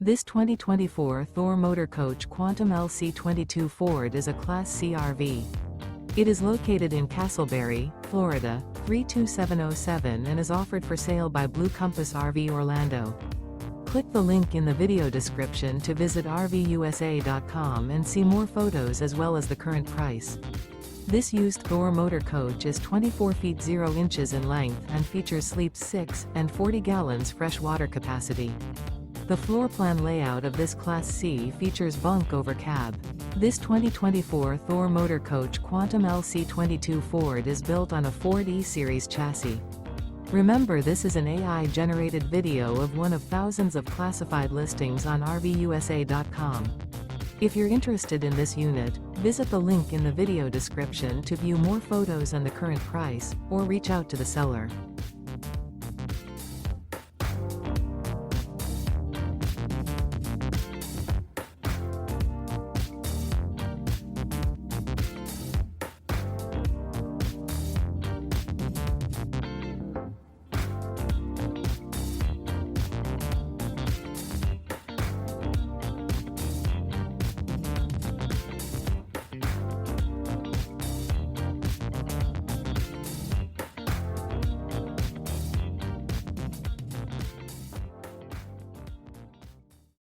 This 2024 Thor Motor Coach Quantum LC22 Ford is a Class C RV. It is located in Casselberry, Florida, 32707 and is offered for sale by Blue Compass RV Orlando. Click the link in the video description to visit RVUSA.com and see more photos as well as the current price. This used Thor motor coach is 24 feet 0 inches in length and features sleeps 6 and 40 gallons fresh water capacity. The floor plan layout of this Class C features bunk over cab. This 2024 Thor motor coach Quantum LC22 Ford is built on a Ford E-Series chassis. Remember, this is an AI-generated video of one of thousands of classified listings on RVUSA.com. If you're interested in this unit, visit the link in the video description to view more photos and the current price, or reach out to the seller.